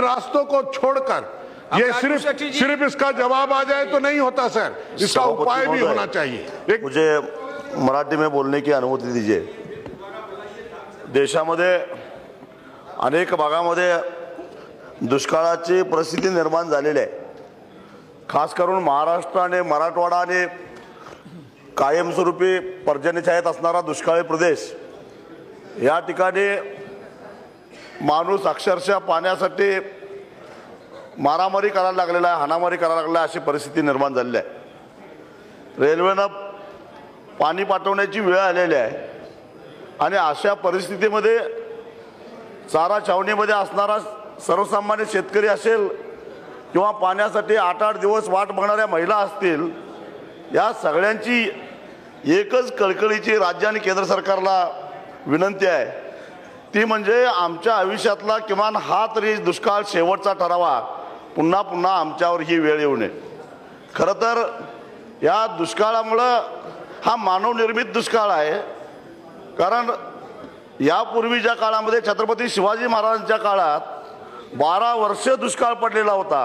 रास्तों को छोड़कर ये सिर्फ इसका जवाब आ जाए तो नहीं होता सर, इसका उपाय भी होना चाहिए। मुझे मराठी में बोलने की अनुमति दीजिए। देशामध्ये अनेक भागामध्ये दुष्काळाची परिस्थिती निर्माण झालेली आहे। खास करून महाराष्ट्र आणि मराठवाडा आणि कायमस्वरूपी पर्जन्यछायेत असणारा दुष्काळी प्रदेश, या ठिकाणी माणूस अक्षरशः पाण्यासाठी मारामारी करायला लागलेला आहे, हाणामारी करायला लागलेला आहे, अशी परिस्थिती निर्माण झालेली आहे। रेल्वेनं पाणी पाठवण्याची वेळ आलेली आहे आणि अशा परिस्थितीमध्ये चारा छावणीमध्ये असणारा सर्वसामान्य शेतकरी असेल किंवा पाण्यासाठी 8-8 दिवस वाट बघणाऱ्या महिला असतील, या सगळ्यांची एकच कळकळीची राज्य आणि केंद्र सरकारला विनंती आहे, ती म्हणजे आमच्या आयुष्यातला किमान हा तरी दुष्काळ शेवटचा ठरावा, पुन्हा पुन्हा आमच्यावर ही वेळ येऊ नये। खरं तर या दुष्काळामुळं हा मानवनिर्मित दुष्काळ आहे, कारण यापूर्वीच्या काळामध्ये छत्रपती शिवाजी महाराजांच्या काळात 12 वर्ष दुष्काळ पडलेला होता,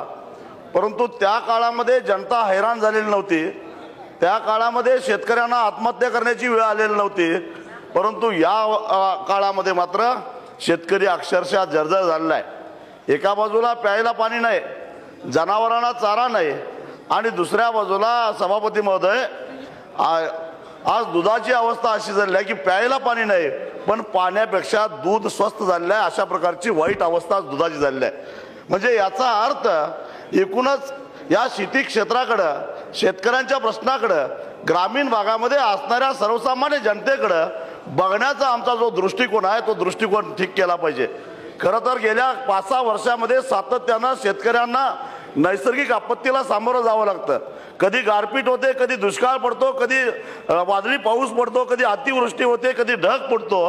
परंतु त्या काळामध्ये जनता हैराण झालेली नव्हती, त्या काळामध्ये शेतकऱ्यांना आत्महत्या करण्याची वेळ आलेली नव्हती, परंतु या काळामध्ये मात्र शेतकरी अक्षरशः जर्जर झालेला आहे। एका बाजूला प्यायला पाणी नाही, जनावरांना चारा नाही, आणि दुसऱ्या बाजूला सभापती महोदय आज दुधाची अवस्था अशी झाली आहे की प्यायला पाणी नाही पण पाण्यापेक्षा दूध स्वस्त झालेलं आहे, अशा प्रकारची वाईट अवस्था दुधाची झालेली आहे। म्हणजे याचा अर्थ एकूणच या शेती क्षेत्राकडे, शेतकऱ्यांच्या प्रश्नाकडे, ग्रामीण भागामध्ये असणाऱ्या सर्वसामान्य जनतेकडे बघण्याचा आमचा जो दृष्टिकोन आहे तो दृष्टिकोन ठीक केला पाहिजे। खरं तर गेल्या 5-6 वर्षामध्ये सातत्यानं शेतकऱ्यांना नैसर्गिक आपत्तीला सामोरं जावं लागतं। कधी गारपीट होते, कधी दुष्काळ पडतो, कधी वादळी पाऊस पडतो, कधी अतिवृष्टी होते, कधी ढग पडतो,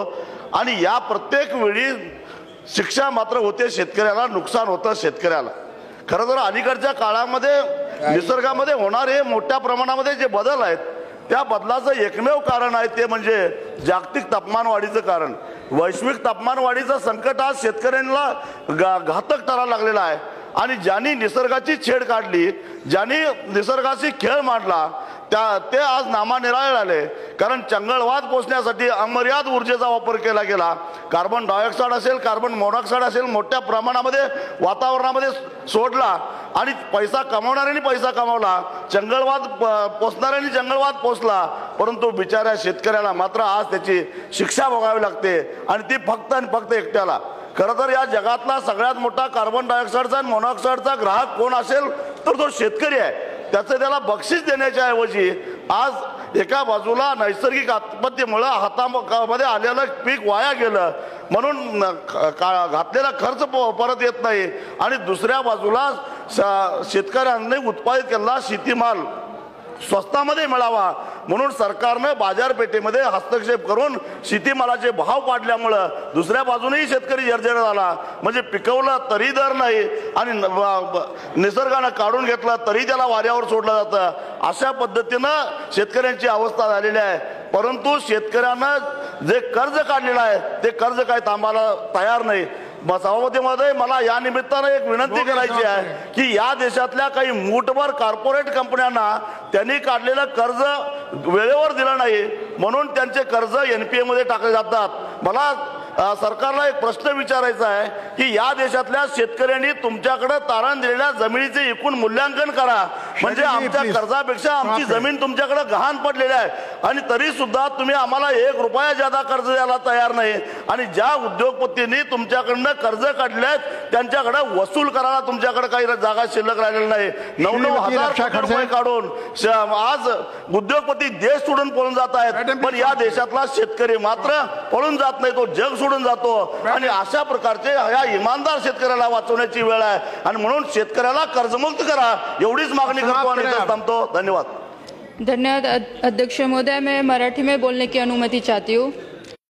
आणि या प्रत्येक वेळी शिक्षा मात्र होते शेतकऱ्याला, नुकसान होतं शेतकऱ्याला। खरं तर अलीकडच्या काळामध्ये निसर्गामध्ये होणारे मोठ्या प्रमाणामध्ये जे बदल आहेत, त्या बदलाचं एकमेव कारण आहे ते म्हणजे जागतिक तापमानवाढीचं कारण। वैश्विक तापमानवाढीचं संकट आज शेतकऱ्यांना घातक ठरायला लागलेलं आहे, आणि ज्यांनी निसर्गाची छेड काढली, ज्यांनी निसर्गाशी खेळ मांडला, ते आज नामानिराळे झाले। कारण चंगळवाद पोचण्यासाठी अमर्याद ऊर्जेचा वापर केला गेला। कार्बन डायऑक्साईड असेल, कार्बन मोनॉक्साईड असेल, मोठ्या प्रमाणामध्ये वातावरणामध्ये सोडला, आणि पैसा कमावणाऱ्यांनी पैसा कमावला, चंगळवाद पोचणाऱ्यांनी चंगळवाद पोचला, परंतु बिचाऱ्या शेतकऱ्याला मात्र आज त्याची शिक्षा भोगावी लागते, आणि ती फक्त आणि फक्त एकट्याला। खरं तर या जगातला सगळ्यात मोठा कार्बन डायऑक्साईडचा आणि मोनॉक्साईडचा ग्राहक कोण असेल तर तो शेतकरी आहे। त्याला बक्षीस देण्याच्या ऐवजी आज एका बाजूला नैसर्गिक आपत्तीमुळे हातामध्ये आलेलं पीक वाया गेलं म्हणून घातलेला खर्च परत येत नाही, आणि दुसऱ्या बाजूला शेतकऱ्यांनी उत्पादित केलेला शेतीमाल स्वस्तामध्ये मिळावा म्हणून सरकारने बाजारपेठेमध्ये हस्तक्षेप करून शेतीमालाचे भाव पाडल्यामुळे दुसऱ्या बाजूनेही शेतकरी जर्जर झाला। म्हणजे पिकवलं तरी दर नाही, आणि निसर्गाने काढून घेतलं तरी त्याला वाऱ्यावर सोडलं जातं, अशा पद्धतीनं शेतकऱ्यांची अवस्था झालेली आहे। परंतु शेतकऱ्यांना जे कर्ज काढलेलं आहे ते कर्ज काय थांबायला तयार नाही। सभापती महोदय, मला या निमित्ताने एक विनंती करायची आहे की या देशातल्या काही मूठभर कॉर्पोरेट कंपन्यांना त्यांनी काढलेलं कर्ज वेळेवर दिलं नाही म्हणून त्यांचे कर्ज NPA मध्ये टाकले जातात। मला सरकारला एक प्रश्न विचारायचा आहे की या देशातल्या शेतकऱ्यांनी तुमच्याकडे तारण दिलेल्या जमिनीचे एकूण मूल्यांकन करा, म्हणजे आमच्या कर्जापेक्षा आमची जमीन तुमच्याकडे गहाण पडलेली आहे, आणि तरी सुद्धा तुम्ही आम्हाला 1 रुपया ज्यादा कर्ज द्यायला तयार नाही, आणि ज्या उद्योगपतींनी तुमच्याकडनं कर्ज काढले आहेत त्यांच्याकडे वसूल करायला तुमच्याकडे काही जागा शिल्लक राहिलेली नाही। 9,000 कोटी रुपये काढून आज उद्योगपती देश सोडून पळून जात आहेत, पण या देशातला शेतकरी मात्र पळून जात नाही, तो जग सोडून जातो, आणि अशा प्रकारचे या इमानदार शेतकऱ्याला वाचवण्याची वेळ आहे, आणि म्हणून शेतकऱ्याला कर्जमुक्त करा एवढीच मागणी करतो आणि इथेच थांबतो। धन्यवाद। धन्यवाद अध्यक्ष महोदय, मैं मराठी में बोलने की अनुमति चाहती हूँ।